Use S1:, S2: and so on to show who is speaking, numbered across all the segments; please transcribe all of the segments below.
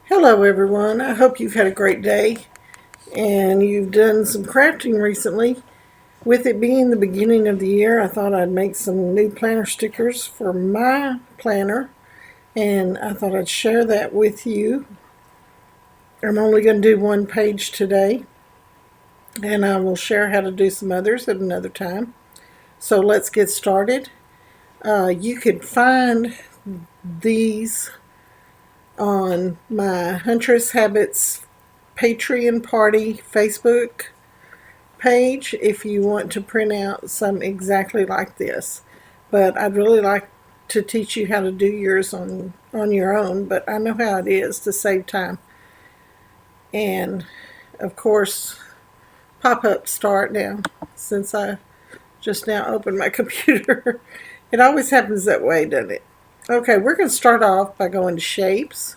S1: Hello everyone, I hope you've had a great day and you've done some crafting recently. With it being the beginning of the year, I thought I'd make some new planner stickers for my planner and I thought I'd share that with you. I'm only going to do one page today and I will share how to do some others at another time. So let's get started. You could find these on my Huntress Habits Patreon Party Facebook page if you want to print out some exactly like this. But I'd really like to teach you how to do yours on your own, but I know how it is to save time. And of course, pop-up start now since I just now opened my computer. It always happens that way, doesn't it? Okay, we're going to start off by going to shapes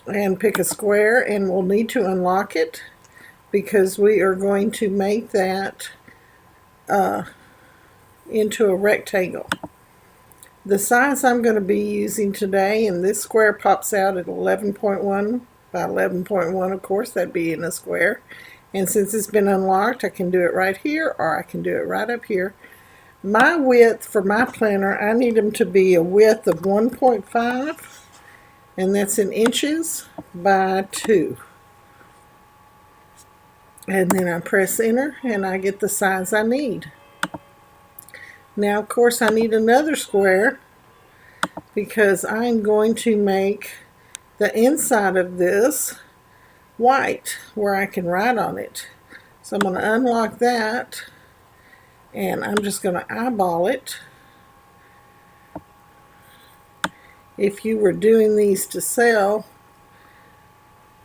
S1: and pick a square, and we'll need to unlock it because we are going to make that into a rectangle. The size I'm going to be using today, and this square pops out at 11.1 by 11.1, of course, that'd be in a square. And since it's been unlocked, I can do it right here or I can do it right up here. My width for my planner, I need them to be a width of 1.5, and that's in inches by 2. And then I press enter and I get the size I need. Now of course I need another square because I'm going to make the inside of this white where I can write on it. So I'm going to unlock that and I'm just going to eyeball it. If you were doing these to sell,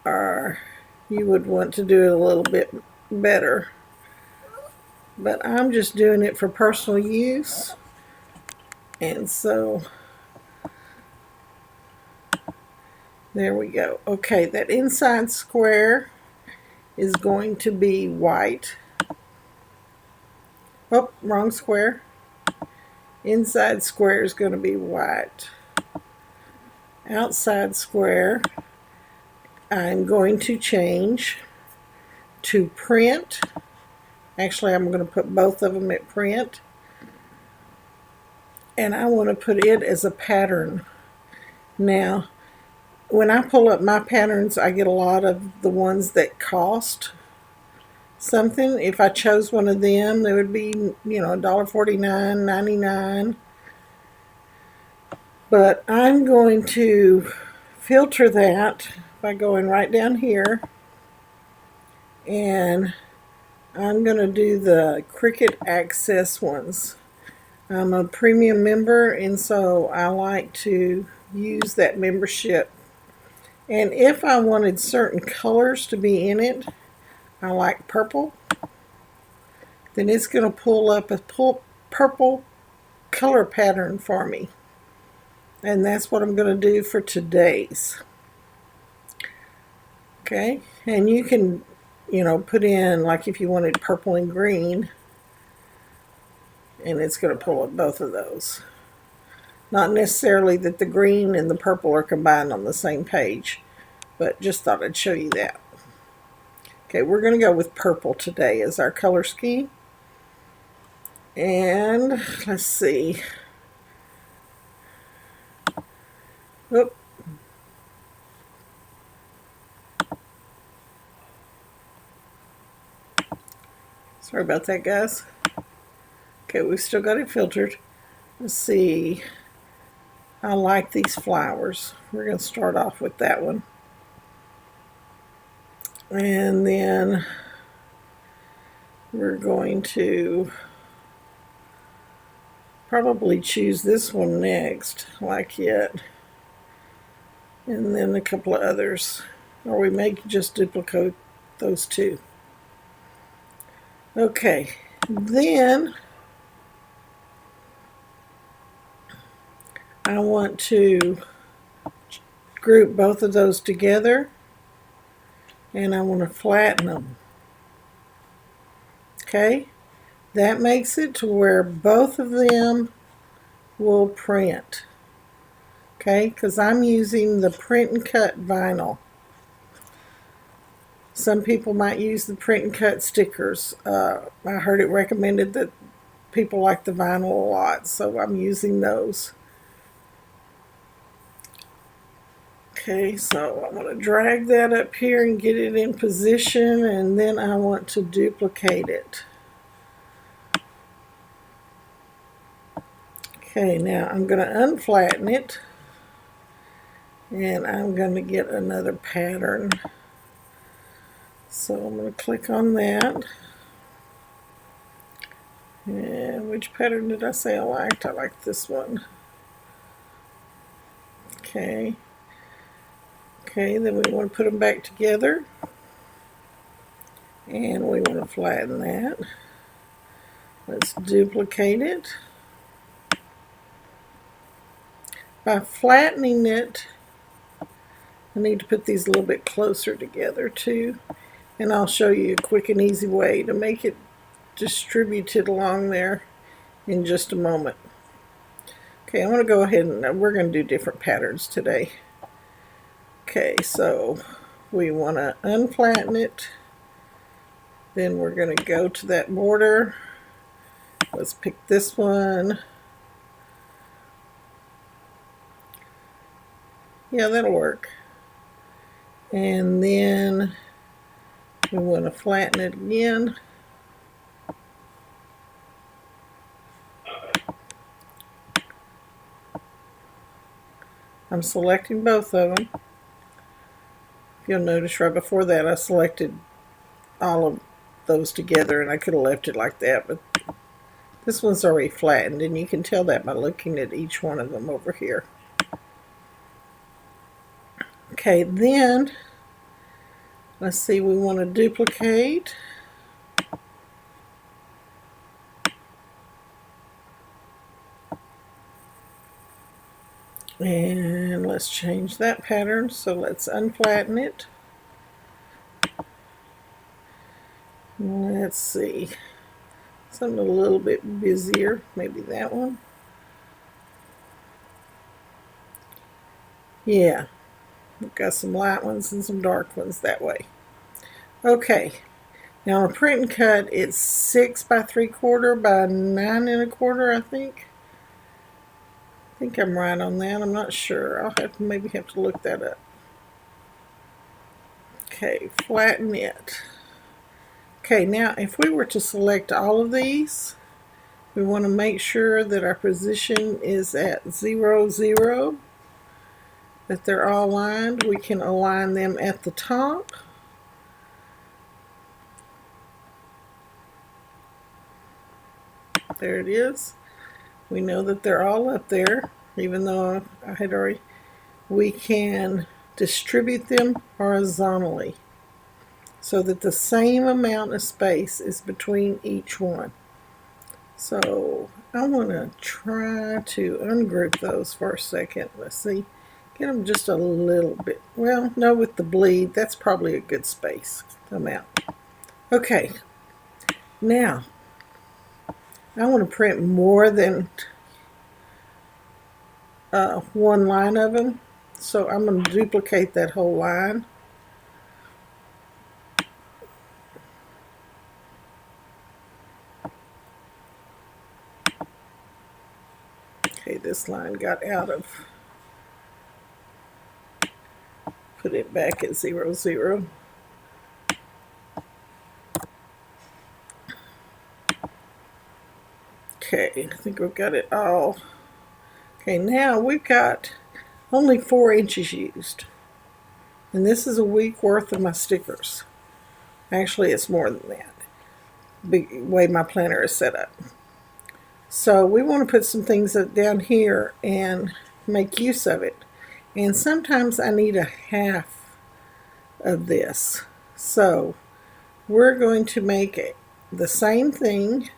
S1: or you would want to do it a little bit better. But I'm just doing it for personal use. And so there we go. Okay, that inside square is going to be white. Oh, wrong square. Inside square is going to be white. Outside square, I'm going to change to print. Actually, I'm going to put both of them at print. And I want to put it as a pattern. Now, when I pull up my patterns, I get a lot of the ones that cost something. If I chose one of them, it would be, $1.49, $99. But I'm going to filter that by going right down here, and I'm going to do the Cricut Access ones. I'm a premium member, and so I like to use that membership. And if I wanted certain colors to be in it, I like purple, then it's going to pull up a purple color pattern for me. And that's what I'm going to do for today's. Okay, and you can, put in, like if you wanted purple and green, and it's going to pull up both of those. Not necessarily that the green and the purple are combined on the same page, but just thought I'd show you that. Okay, we're going to go with purple today as our color scheme. And let's see. Oop. Sorry about that, guys. Okay, we've still got it filtered. Let's see. I like these flowers. We're going to start off with that one. And then we're going to probably choose this one next, like it. And then a couple of others. Or we may just duplicate those two. Okay, then I want to group both of those together, and I want to flatten them. Okay, that makes it to where both of them will print. Okay, because I'm using the print and cut vinyl. Some people might use the print and cut stickers. I heard it recommended that people like the vinyl a lot, so I'm using those. Okay, so I'm going to drag that up here and get it in position, and then I want to duplicate it. Okay, now I'm going to unflatten it, and I'm going to get another pattern. So I'm going to click on that. And which pattern did I say I liked? I like this one. Okay. Okay, then we want to put them back together. And we want to flatten that. Let's duplicate it. By flattening it, I need to put these a little bit closer together too. And I'll show you a quick and easy way to make it distributed along there in just a moment. Okay, I'm going to go ahead and we're going to do different patterns today. Okay, so we want to unflatten it. Then we're going to go to that border. Let's pick this one. Yeah, that'll work. And then we want to flatten it again. I'm selecting both of them. You'll notice right before that I selected all of those together, and I could have left it like that, but this one's already flattened, and you can tell that by looking at each one of them over here. Okay, then let's see, we want to duplicate. And let's change that pattern, so let's unflatten it. Let's see, something a little bit busier, maybe that one. Yeah, we've got some light ones and some dark ones that way. Okay, now on a print and cut, it's 6 by 3/4 by 9 1/4, I think. I think I'm right on that. I'm not sure. I'll have to maybe have to look that up. Okay, flatten it. Okay, now if we were to select all of these, we want to make sure that our position is at 0, 0, that they're all aligned. We can align them at the top. There it is. We know that they're all up there, even though I had already. We can distribute them horizontally so that the same amount of space is between each one. So I want to try to ungroup those for a second. Let's see. Get them just a little bit. Well, no, with the bleed, that's probably a good space amount. Okay. Now, I want to print more than one line of them. So I'm going to duplicate that whole line. Okay, this line got out of. Put it back at 0, 0. Okay, I think we've got it all. Okay, now we've got only 4 inches used. And this is a week worth of my stickers. Actually, it's more than that, the way my planner is set up. So we want to put some things down here and make use of it. And sometimes I need a half of this. So we're going to make it the same thing.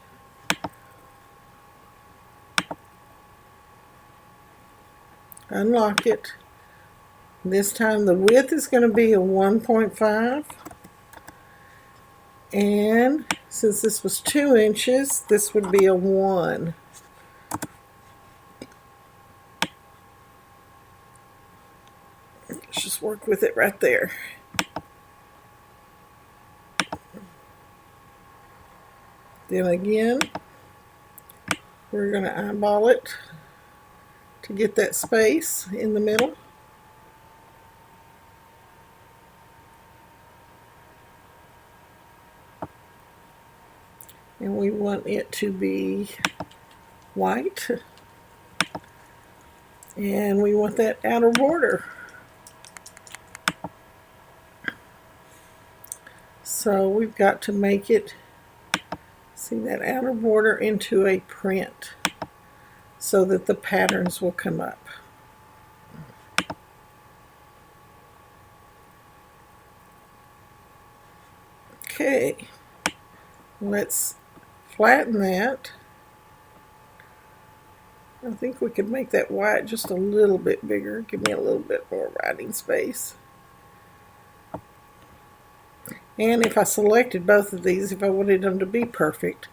S1: Unlock it. This time the width is going to be a 1.5. And since this was 2 inches, this would be a 1. Let's just work with it right there. Then again, we're going to eyeball it to get that space in the middle. And we want it to be white. And we want that outer border. So we've got to make it, see, that outer border into a print so that the patterns will come up. Okay, let's flatten that. I think we could make that white just a little bit bigger, give me a little bit more writing space. And if I selected both of these, if I wanted them to be perfect,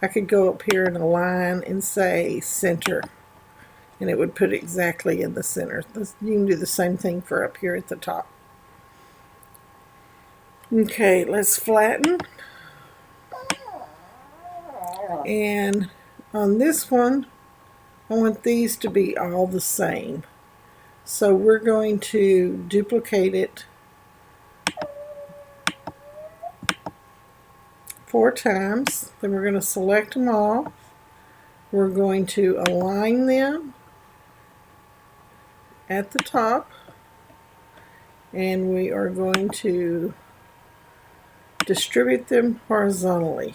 S1: I could go up here and align and say center, and it would put exactly in the center. You can do the same thing for up here at the top. Okay, let's flatten. And on this one, I want these to be all the same. So we're going to duplicate it 4 times. Then we're going to select them all. We're going to align them at the top. And we are going to distribute them horizontally.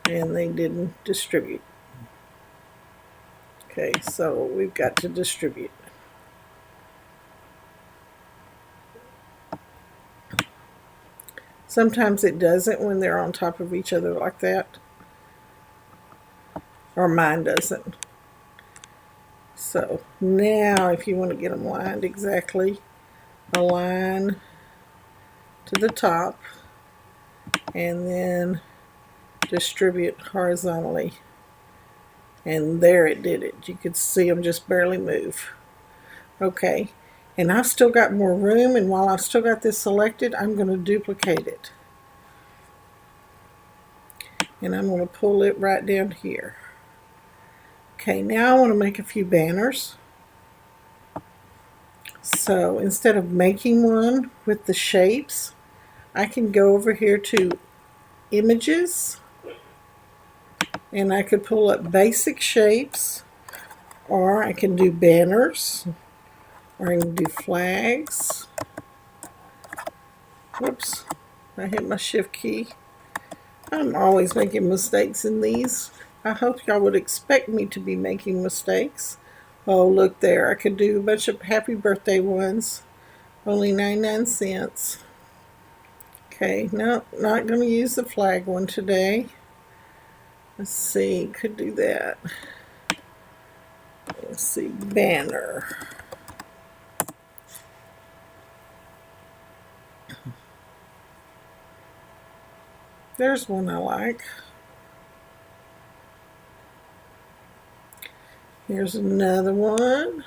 S1: And they didn't distribute. Okay, so we've got to distribute. Sometimes it doesn't when they're on top of each other like that. Or mine doesn't. So now if you want to get them lined exactly, align to the top and then distribute horizontally. And there it did it. You could see them just barely move. Okay, and I've still got more room, and while I've still got this selected, I'm going to duplicate it. And I'm going to pull it right down here. Okay, now I want to make a few banners. So instead of making one with the shapes, I can go over here to Images, and I could pull up basic shapes, or I can do banners, or I can do flags. Whoops, I hit my shift key. I'm always making mistakes in these. I hope y'all would expect me to be making mistakes. Oh, look there. I could do a bunch of happy birthday ones. Only 99 cents. Okay, no, not going to use the flag one today. Let's see, could do that. Let's see, banner. There's one I like. Here's another one.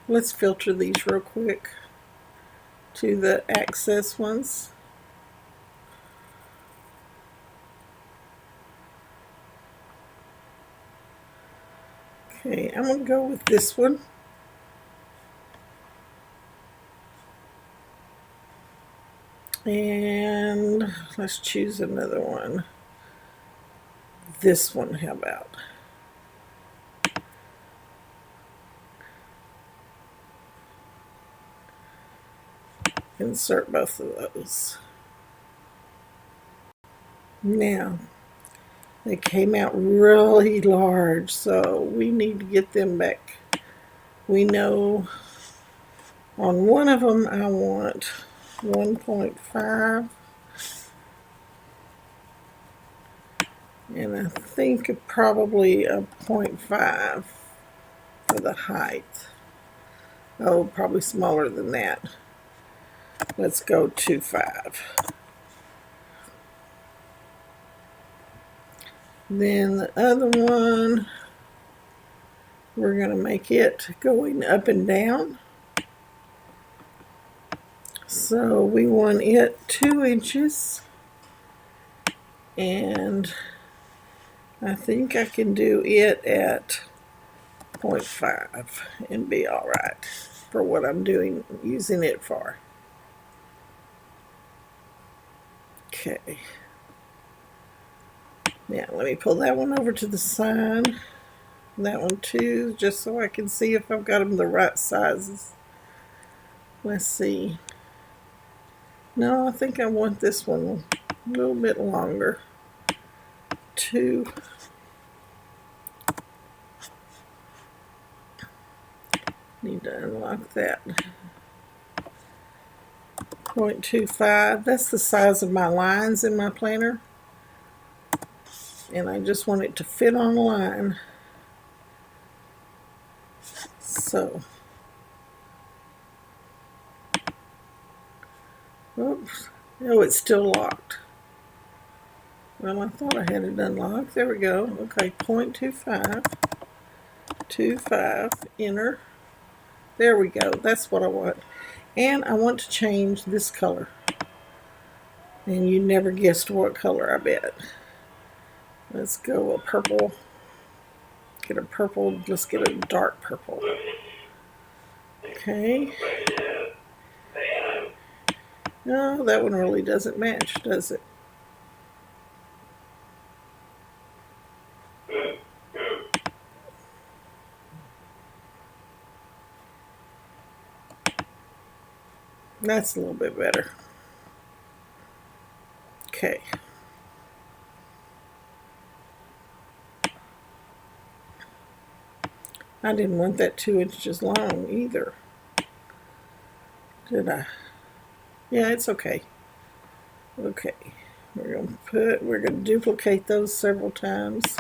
S1: Let's filter these real quick to the access ones. Okay, I'm going to go with this one. And let's choose another one. This one, how about? Insert both of those. Now, they came out really large, so we need to get them back. We know on one of them I want 1.5, and I think probably a 0.5 for the height. Oh, probably smaller than that. Let's go 2.5. Then the other one, we're going to make it going up and down. So we want it 2 inches. And I think I can do it at 0.5 and be all right for what I'm doing, using it for. Okay. Now let me pull that one over to the side. That one too, just so I can see if I've got them the right sizes. Let's see. No, I think I want this one a little bit longer. 2. Need to unlock that. 0.25. That's the size of my lines in my planner. And I just want it to fit on the line. So, oops. Oh, it's still locked. Well, I thought I had it unlocked. There we go. Okay, 0.25. 25. Enter. There we go. That's what I want. And I want to change this color. And you never guessed what color, I bet. Let's go a purple. Get a purple. Let's get a dark purple. Okay. No, that one really doesn't match, does it? That's a little bit better. Okay. I didn't want that 2 inches long either. Did I? Yeah, it's okay. Okay. We're gonna duplicate those several times.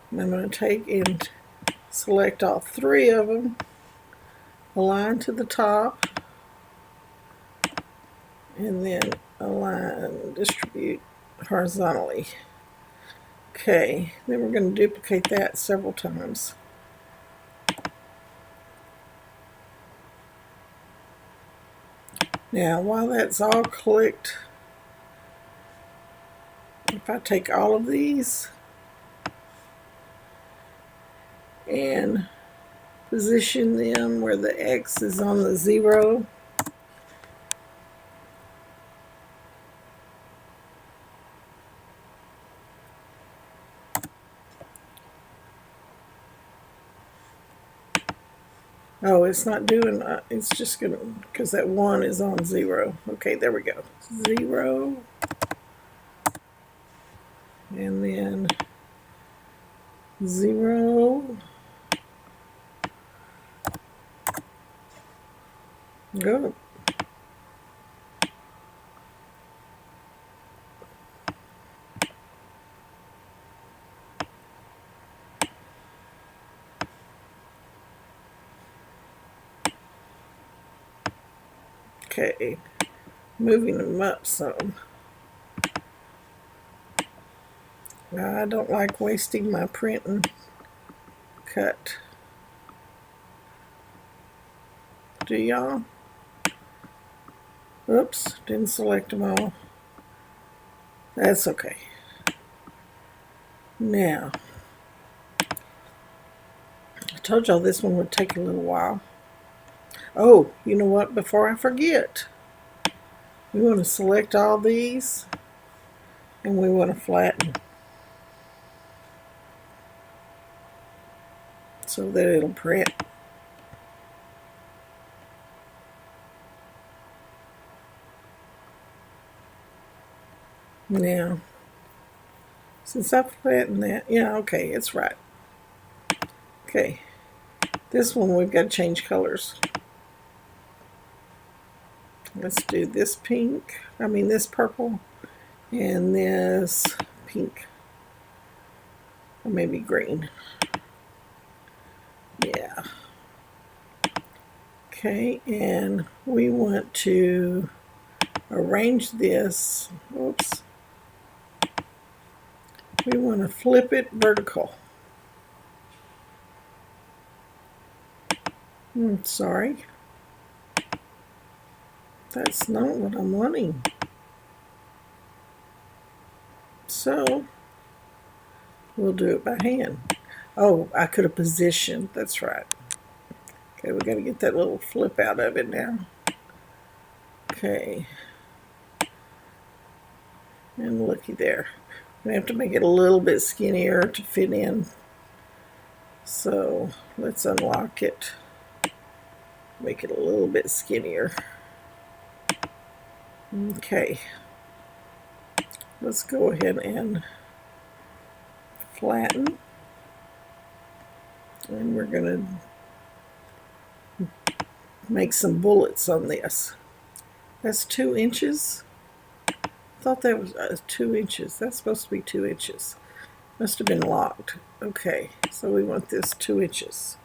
S1: And I'm going to take and select all 3 of them, align to the top, and then align, distribute horizontally. Okay, then we're going to duplicate that several times. Now, while that's all clicked, if I take all of these and position them where the X is on the 0, oh, it's not doing, it's just going to, because that 1 is on 0. Okay, there we go. 0. And then 0. Go. Okay, moving them up some. I don't like wasting my print and cut. Do y'all? Oops, didn't select them all. That's okay. Now, I told y'all this one would take a little while. Oh, you know what? Before I forget, we want to select all these and we want to flatten so that it'll print. Now, since I've flattened that, yeah, okay, it's right. Okay, this one we've got to change colors. Let's do this pink, this purple, and this pink, or maybe green. Yeah. Okay, and we want to arrange this. Oops. We want to flip it vertical. Sorry. That's not what I'm wanting. So, we'll do it by hand. Oh, I could have positioned. That's right. Okay, we got to get that little flip out of it now. Okay. And looky there. We have to make it a little bit skinnier to fit in. So, let's unlock it. Make it a little bit skinnier. Okay. Let's go ahead and flatten. And we're going to make some bullets on this. That's 2 inches. I thought that was 2 inches. That's supposed to be 2 inches. Must have been locked. Okay, so we want this 2 inches.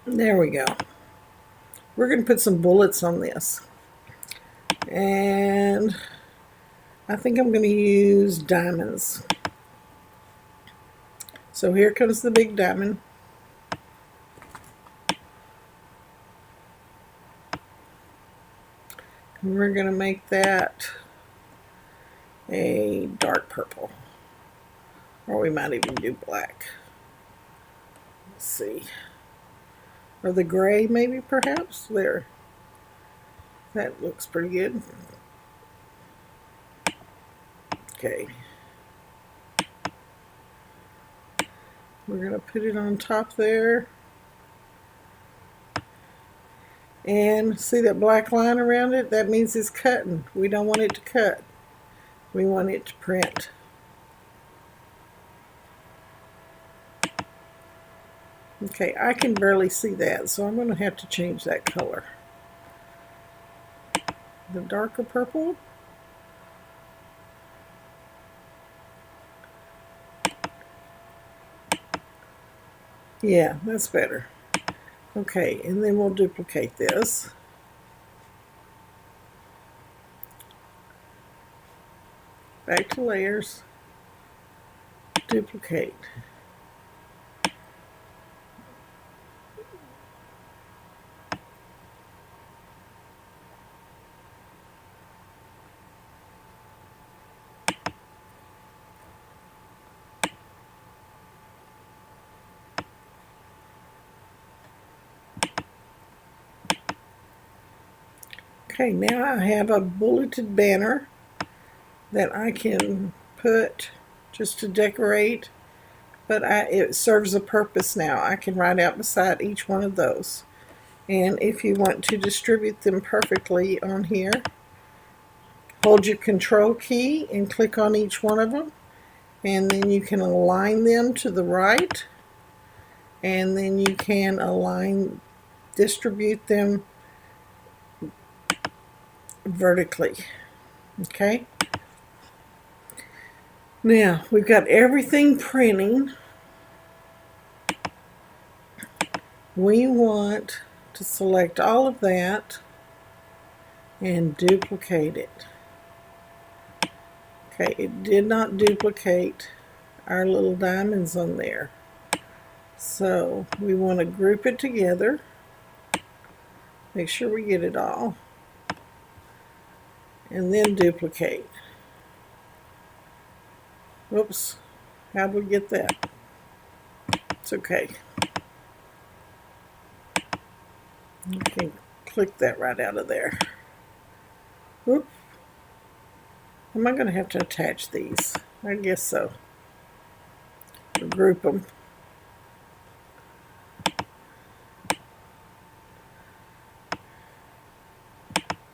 S1: There we go. We're going to put some bullets on this. And I think I'm going to use diamonds. So here comes the big diamond. And we're going to make that a dark purple. Or we might even do black. Let's see. Or the gray maybe perhaps. There. That looks pretty good. Okay. We're going to put it on top there. And see that black line around it? That means it's cutting. We don't want it to cut. We want it to print. Okay, I can barely see that, so I'm going to have to change that color. The darker purple. Yeah, that's better. Okay, and then we'll duplicate this. Back to layers. Duplicate. Okay, now I have a bulleted banner that I can put just to decorate, but it serves a purpose now. I can write out beside each one of those. And if you want to distribute them perfectly on here, hold your control key and click on each one of them, and then you can align them to the right, and then you can distribute them vertically. Okay, now we've got everything printing. We want to select all of that and duplicate it. Okay, it did not duplicate our little diamonds on there. So we want to group it together. Make sure we get it all. And then duplicate. Whoops, how did we get that? It's okay. You can click that right out of there. Whoop. Am I going to have to attach these? I guess so. Group them.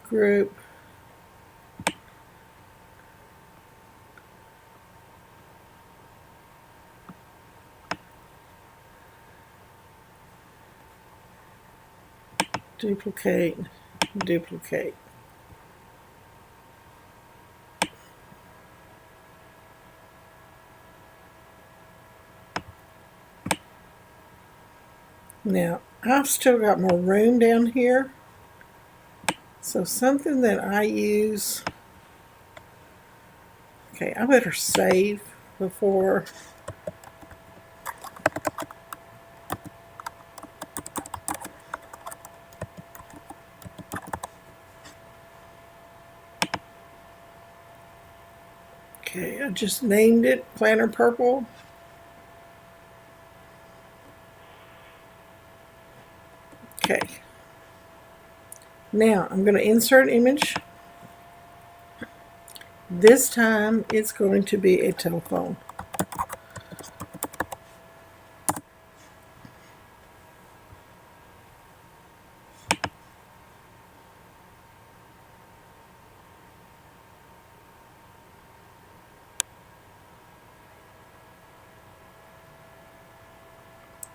S1: Group. Duplicate, duplicate. Now, I've still got more room down here. So something that I use, okay, I better save before. Okay, I just named it Planner Purple. Okay. Now I'm going to insert an image. This time it's going to be a telephone.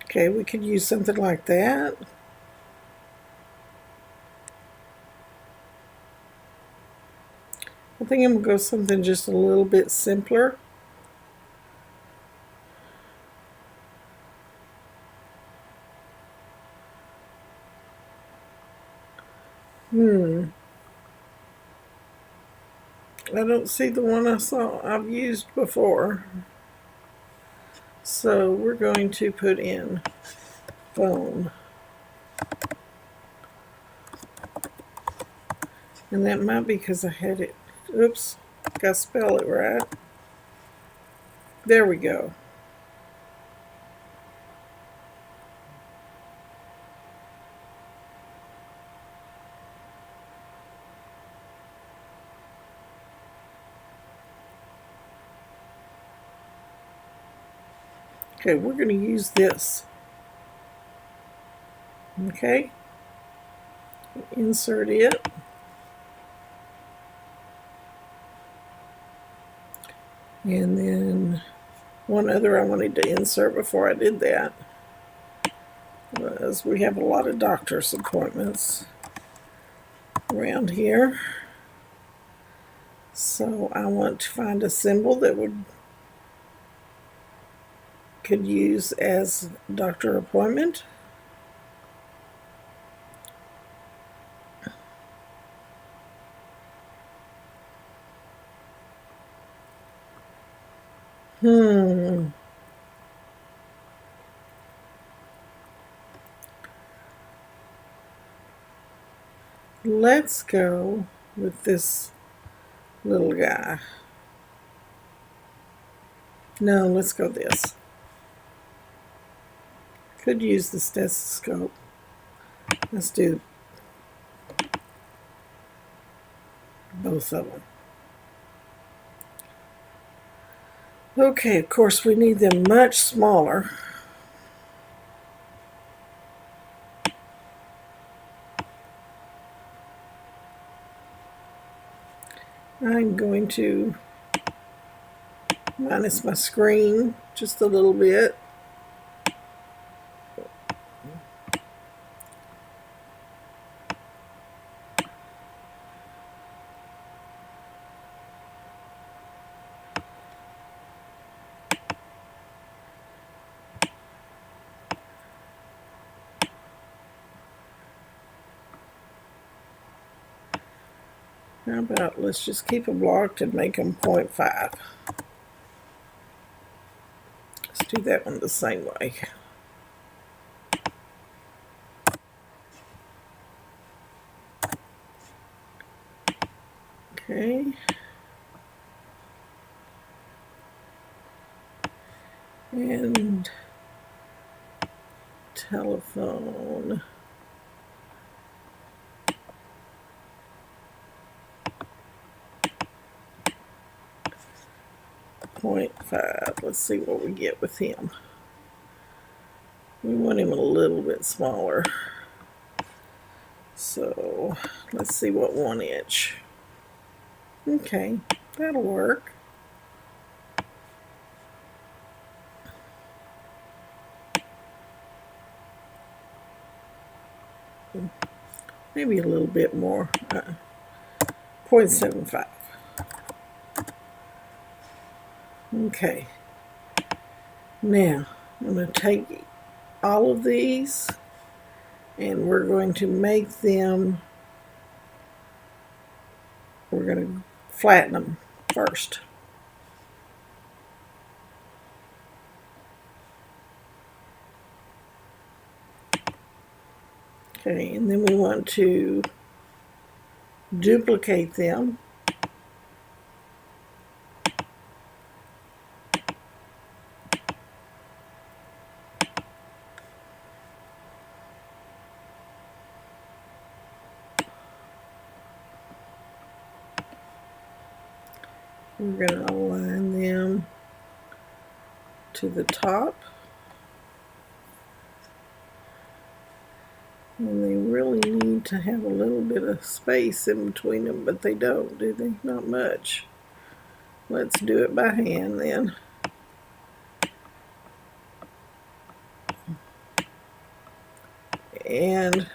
S1: Okay, we could use something like that. I think I'm going to go something just a little bit simpler. I don't see the one I've used before. So we're going to put in phone. And that might be because I had it. Oops, gotta spell it right. There we go. Okay, we're going to use this. Okay, insert it. And then one other I wanted to insert before I did that was we have a lot of doctor's appointments around here. So I want to find a symbol that could use as doctor appointment. Let's go with this little guy. No, let's go this. Could use the stethoscope. Let's do both of them. Okay, of course we need them much smaller. I'm going to minus my screen just a little bit. How about let's just keep them blocked and make them 0.5. Let's do that one the same way. Okay. And telephone. .5. Let's see what we get with him. We want him a little bit smaller. So let's see what 1 inch. Okay, that'll work. Maybe a little bit more. 0.75. Okay. Now, I'm going to take all of these And we're going to make them, we're going to flatten them first. Okay, and then we want to duplicate them. We're going to align them to the top. And they really need to have a little bit of space in between them, but they don't, do they? Not much. Let's do it by hand then. And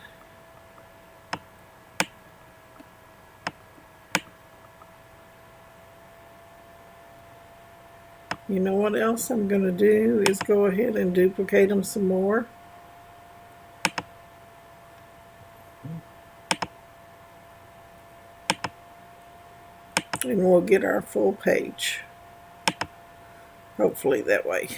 S1: you know what else I'm going to do is go ahead and duplicate them some more. And we'll get our full page. Hopefully that way.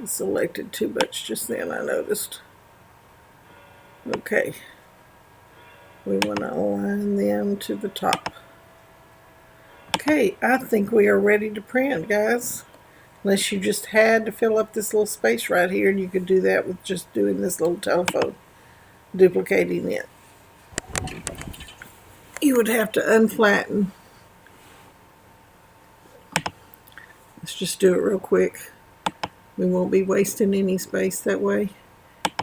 S1: I selected too much just then, I noticed. Okay. We want to align them to the top. Okay, I think we are ready to print, guys. Unless you just had to fill up this little space right here, and you could do that with just doing this little telephone, duplicating it. You would have to unflatten. Let's just do it real quick. We won't be wasting any space that way.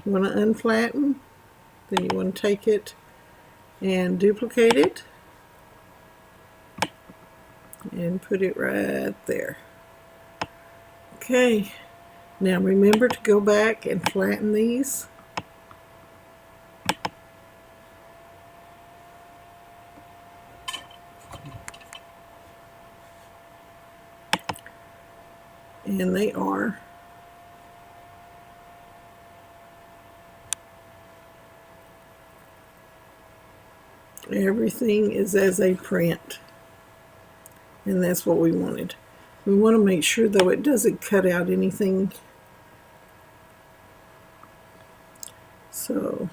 S1: You want to unflatten, then you want to take it and duplicate it and put it right there. Okay, now remember to go back and flatten these. And they are. Everything is as a print. And that's what we wanted. We want to make sure, though, it doesn't cut out anything. So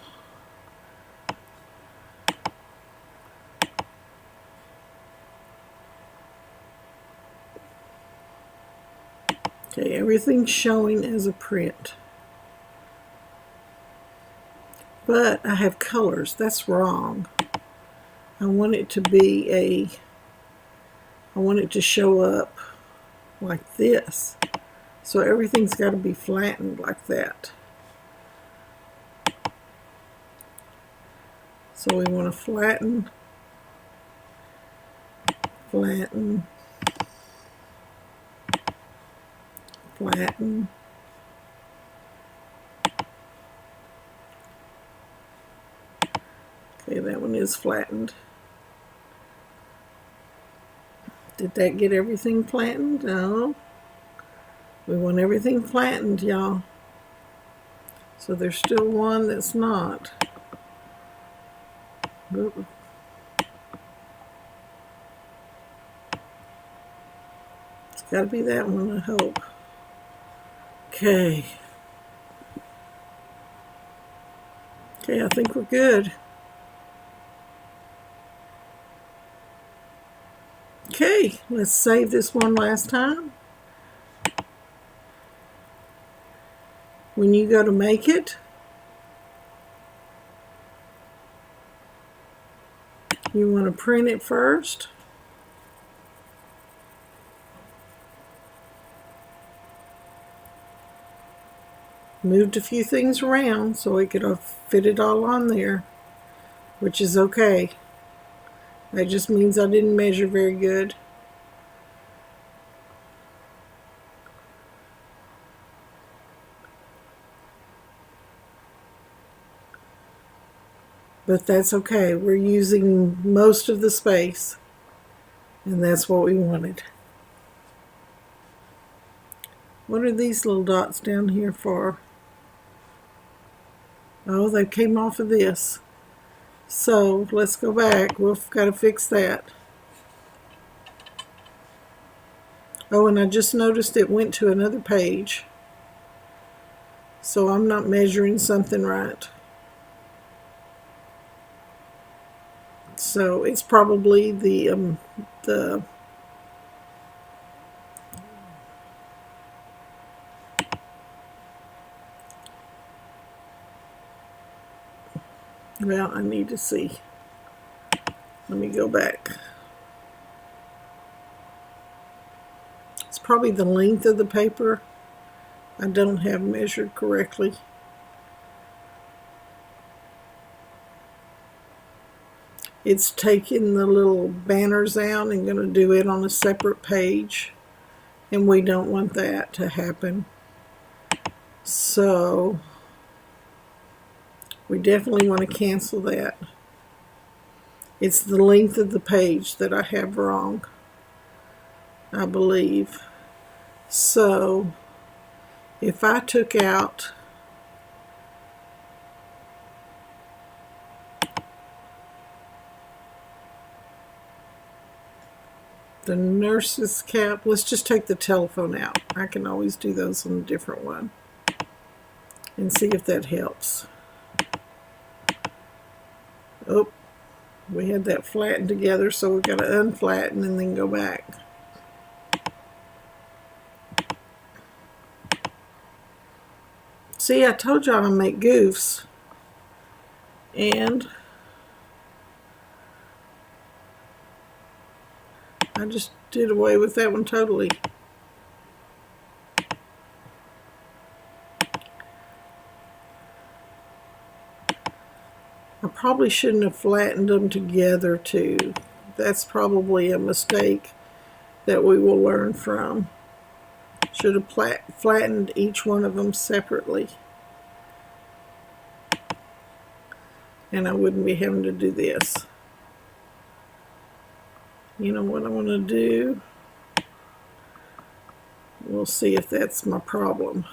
S1: okay, everything's showing as a print. But I have colors. That's wrong. I want it to be I want it to show up like this. So everything's got to be flattened like that. So we want to flatten, flatten, flatten. Okay, that one is flattened. Did that get everything flattened? No. We want everything flattened, y'all. So there's still one that's not. Ooh. It's got to be that one, I hope. Okay. Okay, I think we're good. Okay, let's save this one last time. When you go to make it, you want to print it first. Moved a few things around so it could fit it all on there, which is okay. That just means I didn't measure very good. But that's okay. We're using most of the space, and that's what we wanted. What are these little dots down here for? Oh, they came off of this. So let's go back. We've got to fix that. Oh, and I just noticed it went to another page. So I'm not measuring something right. So it's probably the well, I need to see. Let me go back. It's probably the length of the paper I don't have measured correctly. It's taking the little banners out and going to do it on a separate page, and we don't want that to happen. So we definitely want to cancel that. It's the length of the page that I have wrong, I believe. So if I took out the nurse's cap, let's just take the telephone out. I can always do those on a different one and see if that helps. Oh, we had that flattened together, so we've got to unflatten and then go back. See, I told y'all to make goofs, and I just did away with that one totally. I probably shouldn't have flattened them together too. That's probably a mistake that we will learn from. Should have flattened each one of them separately. And I wouldn't be having to do this. You know what I want to do? We'll see if that's my problem.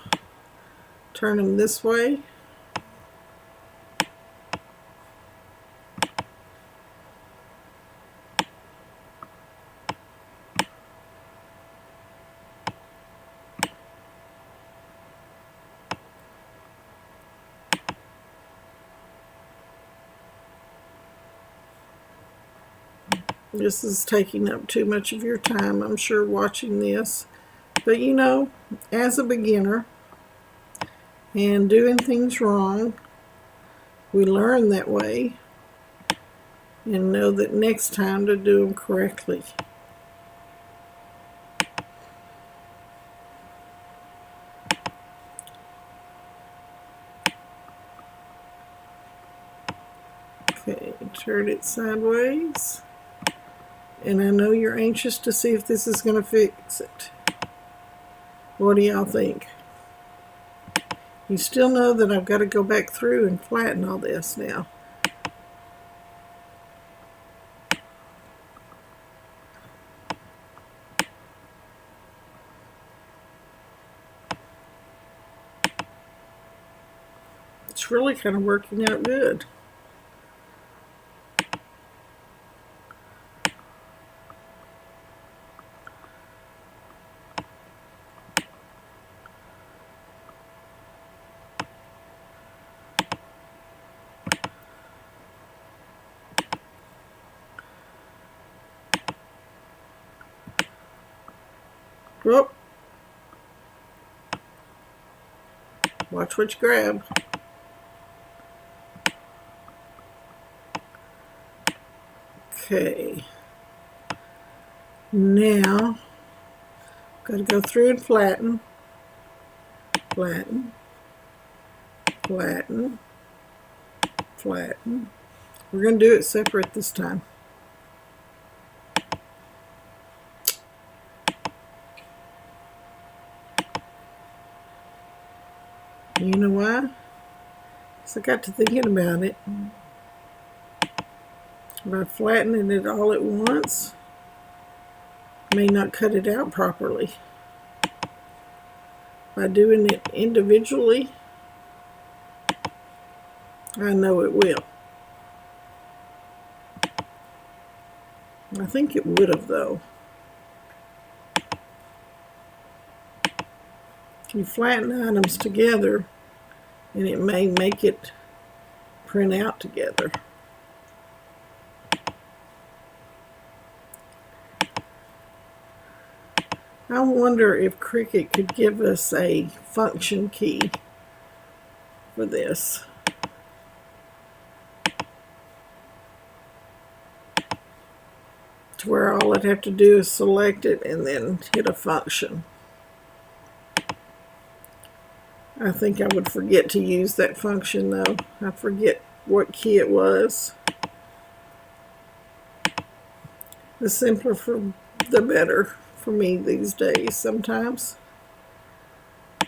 S1: Turn them this way. This is taking up too much of your time, I'm sure, watching this. But you know, as a beginner and doing things wrong, we learn that way and know that next time to do them correctly. Okay, turn it sideways. And I know you're anxious to see if this is going to fix it. What do y'all think? You still know that I've got to go back through and flatten all this now. It's really kind of working out good. Whoop. Watch what you grab. Okay. Now, got to go through and flatten. Flatten. flatten, flatten. We're going to do it separate this time. You know why? Because I got to thinking about it. By flattening it all at once, I may not cut it out properly. By doing it individually, I know it will. I think it would have, though. You flatten items together, and it may make it print out together. I wonder if Cricut could give us a function key for this. To where all I'd have to do is select it and then hit a function. I think I would forget to use that function though. I forget what key it was. The simpler the better for me these days sometimes.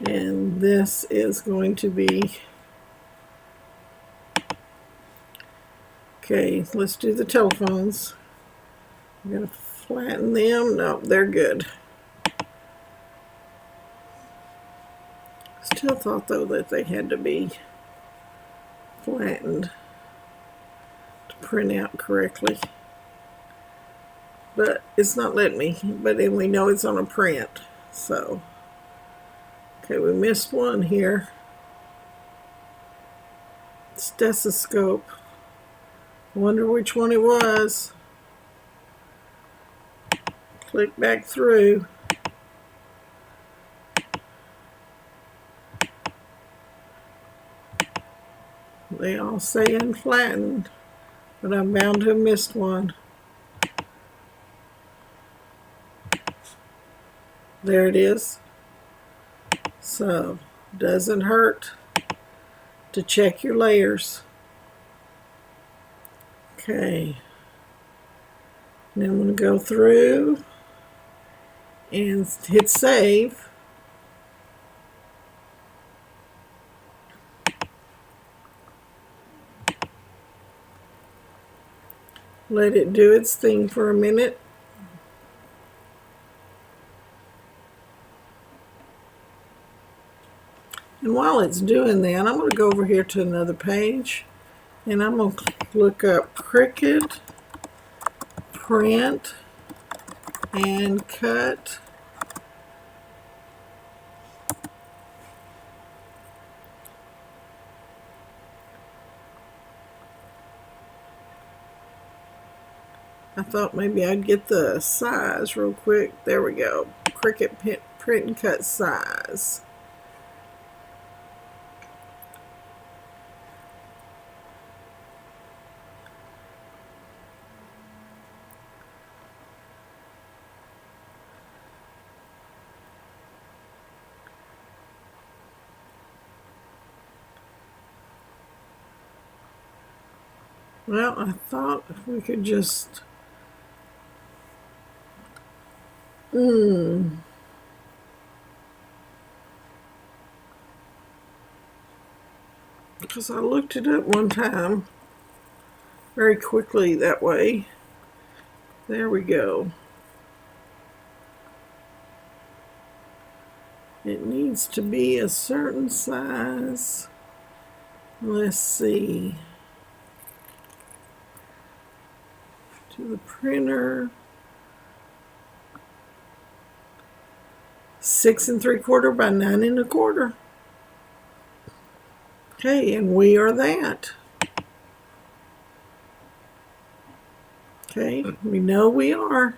S1: And this is going to be, okay, let's do the telephones. I'm going to flatten them. No, they're good. Still thought though that they had to be flattened to print out correctly. But it's not letting me. But then we know it's on a print. So, okay, we missed one here. Stethoscope. I wonder which one it was. Click back through. They all say unflattened, but I'm bound to have missed one. There it is. So, doesn't hurt to check your layers. Okay. Now I'm going to go through and hit save. Let it do its thing for a minute. And while it's doing that, I'm going to go over here to another page and I'm going to look up Cricut, print, and cut. I thought maybe I'd get the size real quick. There we go. Cricut print and cut size. Well, I thought we could just because I looked it up one time very quickly that way. There we go. It needs to be a certain size. Let's see. To the printer. 6 3/4 by 9 1/4. Okay, and we are that. Okay, we know we are.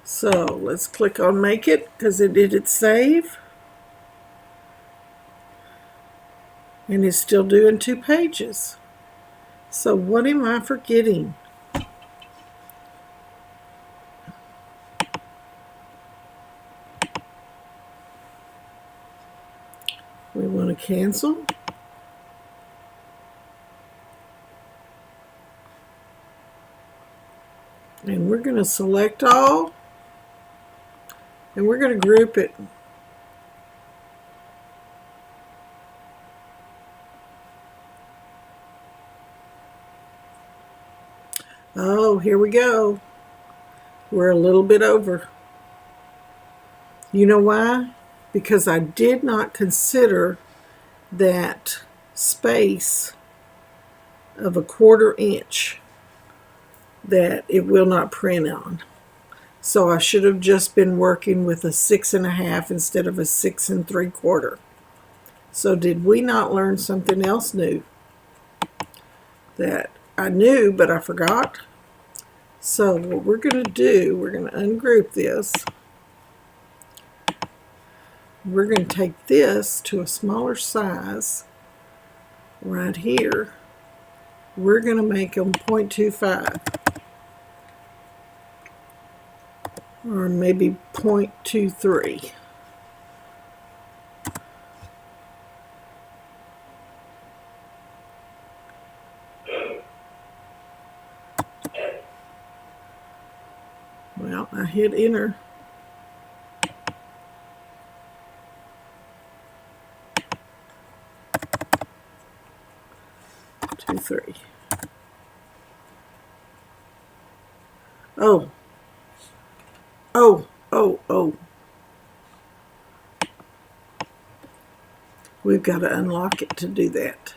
S1: So let's click on make it because it did its save. And it's still doing 2 pages. So what am I forgetting? We want to cancel. And we're going to select all, and we're going to group it. Oh, here we go. We're a little bit over. You know why? Because I did not consider that space of 1/4 inch that it will not print on. So I should have just been working with a 6 1/2 instead of a 6 3/4. So did we not learn something else new that I knew but I forgot? So what we're going to do, we're going to ungroup this. We're going to take this to a smaller size right here. We're going to make them 0.25 or maybe 0.23. Well, I hit enter. Two, three. Oh. Oh. We've got to unlock it to do that.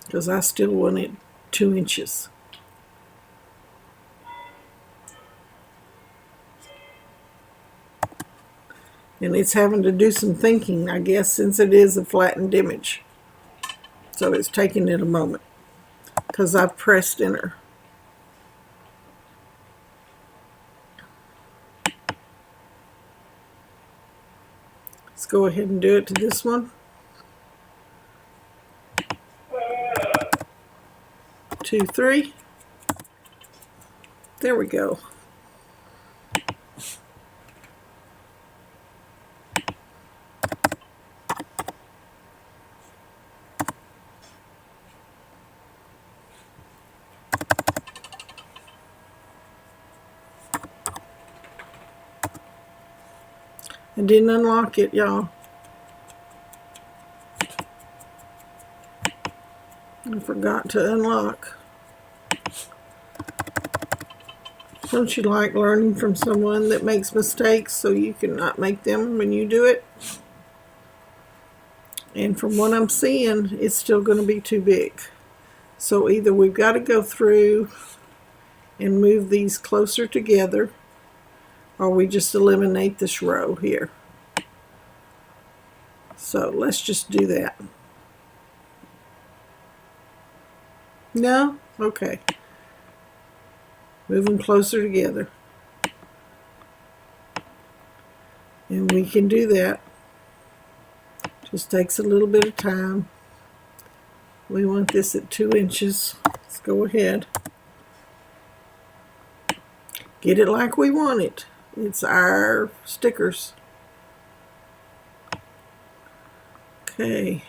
S1: Because I still want it 2 inches. And it's having to do some thinking, I guess, since it is a flattened image. So it's taking it a moment because I've pressed enter. Let's go ahead and do it to this one. 2, 3. There we go. I didn't unlock it, y'all. I forgot to unlock. Don't you like learning from someone that makes mistakes so you can not make them when you do it? And from what I'm seeing, it's still going to be too big. So either we've got to go through and move these closer together, or we just eliminate this row here. So let's just do that. No? Okay. Move them closer together. And we can do that. Just takes a little bit of time. We want this at 2 inches. Let's go ahead. Get it like we want it. It's our stickers. Okay.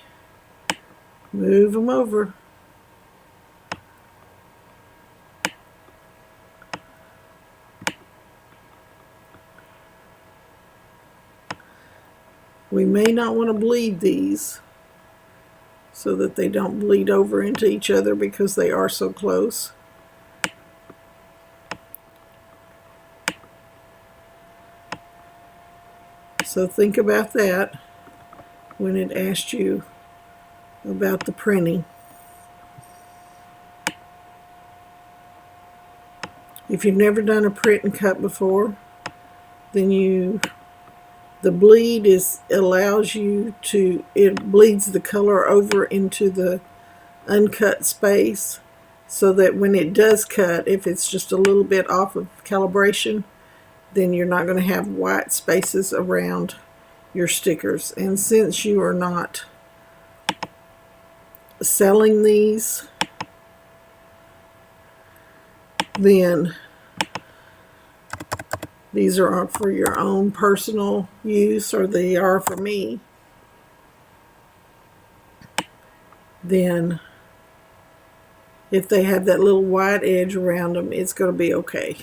S1: Move them over. We may not want to bleed these so that they don't bleed over into each other because they are so close. So think about that when it asked you about the printing. If you've never done a print and cut before, then the bleed allows you to, it bleeds the color over into the uncut space so that when it does cut, if it's just a little bit off of calibration, then you're not going to have white spaces around your stickers. And since you are not selling these, then these are for your own personal use, or they are for me, then if they have that little white edge around them, it's going to be okay.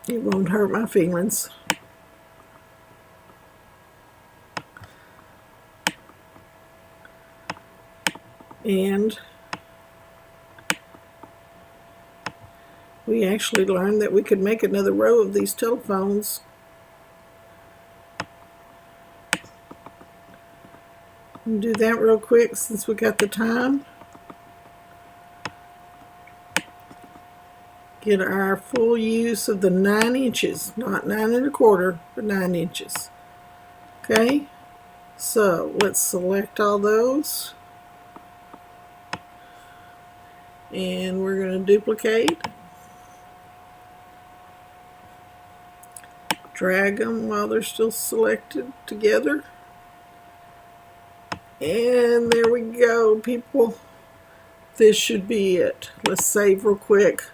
S1: It won't hurt my feelings. And we actually learned that we could make another row of these telephones. And do that real quick since we got the time. Get our full use of the 9 inches, not 9 1/4, but 9 inches. Okay, so let's select all those. And we're going to duplicate. Drag them while they're still selected together. And there we go, people. This should be it. Let's save real quick.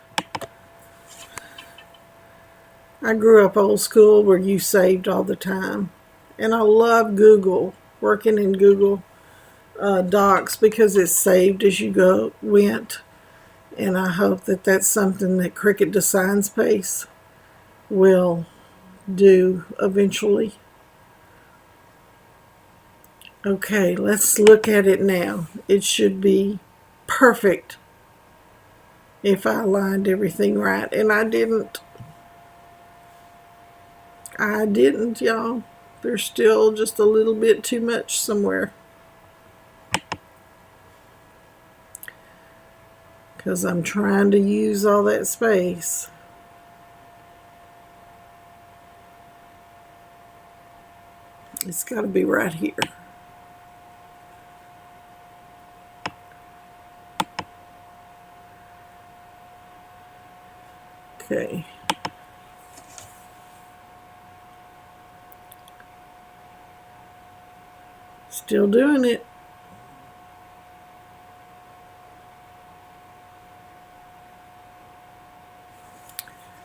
S1: I grew up old school where you saved all the time. And I love Google, working in Google Docs, because it's saved as you went. And I hope that that's something that Cricut Design Space will do eventually. Okay, let's look at it now. It should be perfect if I aligned everything right. And I didn't. Y'all. There's still just a little bit too much somewhere. Because I'm trying to use all that space. It's got to be right here. Okay. Still doing it.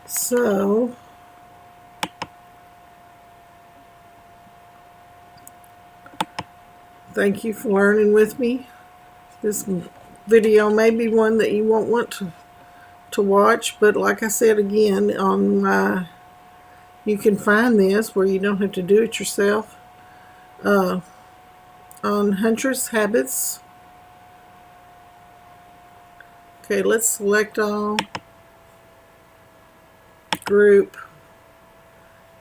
S1: So, thank you for learning with me. This video may be one that you won't want to watch, but like I said again, on you can find this where you don't have to do it yourself, on Huntress Habits. Okay, let's select all, group,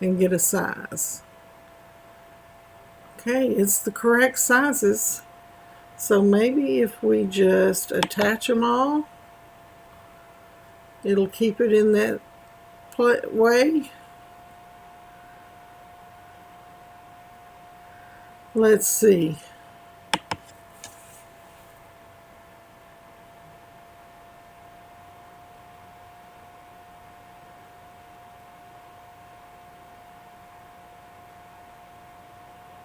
S1: and get a size. Okay, it's the correct sizes. So maybe if we just attach them all, it'll keep it in that way. Let's see.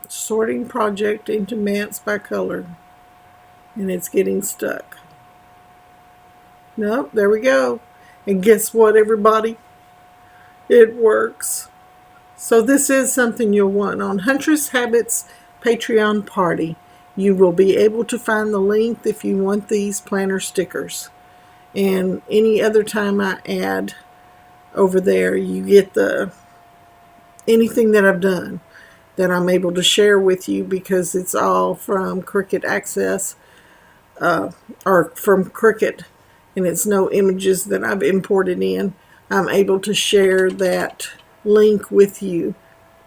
S1: Sorting project into mats by color. And it's getting stuck. Nope, there we go. And guess what, everybody? It works. So this is something you'll want. On Huntress Habits Patreon Party, you will be able to find the link if you want these planner stickers. And any other time I add over there, you get anything that I've done that I'm able to share with you, because it's all from Cricut Access, or from Cricut, and it's no images that I've imported in. I'm able to share that link with you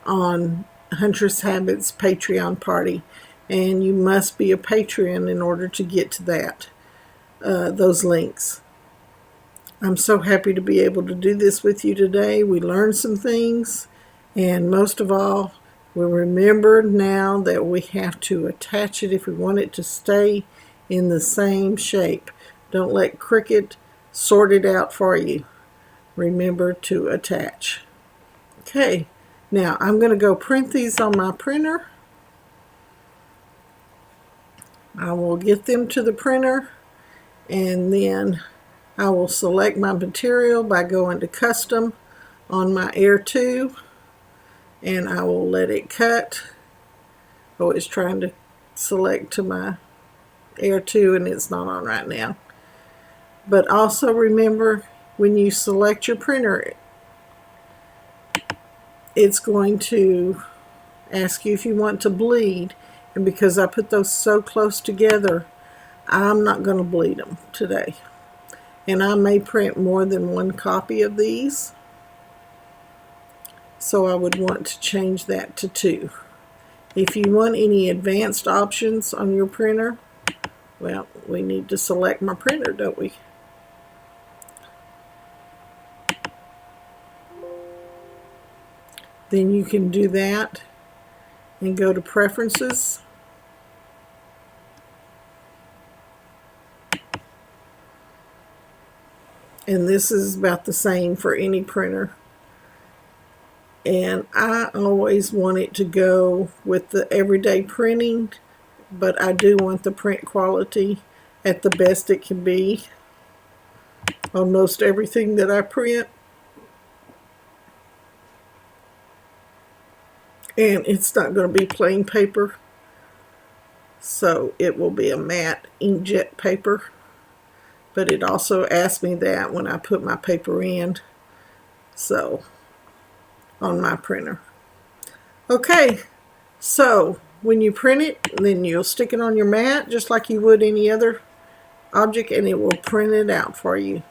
S1: on Huntress Habits Patreon Party, and you must be a Patreon in order to get to that, those links. I'm so happy to be able to do this with you today. We learned some things, and most of all, we remember now that we have to attach it if we want it to stay in the same shape. Don't let Cricut sort it out for you. Remember to attach. Okay, now I'm going to go print these on my printer. I will get them to the printer, and then I will select my material by going to Custom on my Air 2, and I will let it cut, Oh, it's trying to select to my Air 2 and it's not on right now. But also remember, when you select your printer, it's going to ask you if you want to bleed. And because I put those so close together, I'm not going to bleed them today. And I may print more than one copy of these, so I would want to change that to 2. If you want any advanced options on your printer, well, we need to select my printer, don't we? Then you can do that and go to Preferences. And this is about the same for any printer. And I always want it to go with the everyday printing, but I do want the print quality at the best it can be on most everything that I print. And it's not going to be plain paper, so it will be a matte inkjet paper. But it also asked me that when I put my paper in, so on my printer. Okay, so when you print it, then you'll stick it on your mat just like you would any other object, and it will print it out for you,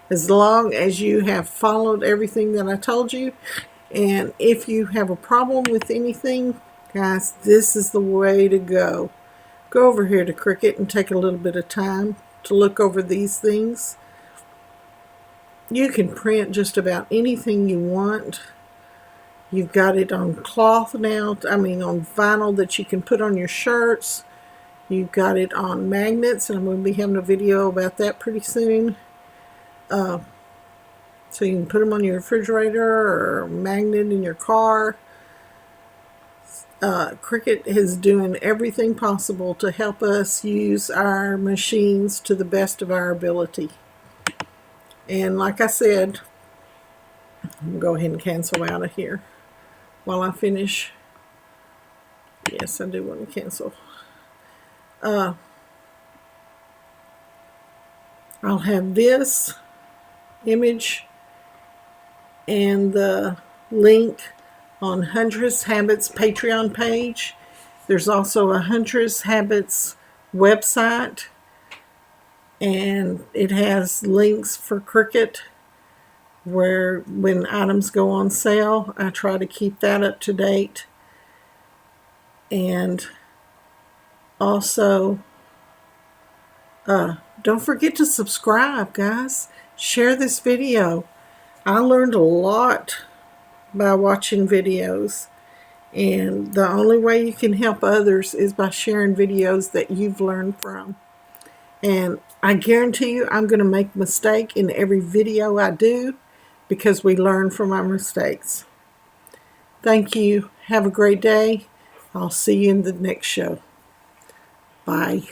S1: as long as you have followed everything that I told you. And if you have a problem with anything, guys, this is the way to go. Go over here to Cricut and take a little bit of time to look over these things. You can print just about anything you want. You've got it on cloth now, on vinyl that you can put on your shirts. You've got it on magnets, and I'm going to be having a video about that pretty soon. So you can put them on your refrigerator or a magnet in your car. Cricut is doing everything possible to help us use our machines to the best of our ability. And like I said, I'm going to go ahead and cancel out of here while I finish. Yes, I do want to cancel. I'll have this image and the link on Huntress Habits Patreon page. There's also a Huntress Habits website, and it has links for Cricut where when items go on sale, I try to keep that up to date. And also, don't forget to subscribe, guys. Share this video. I learned a lot by watching videos, and the only way you can help others is by sharing videos that you've learned from. And I guarantee you I'm going to make a mistake in every video I do, because we learn from our mistakes. Thank you. Have a great day. I'll see you in the next show. Bye.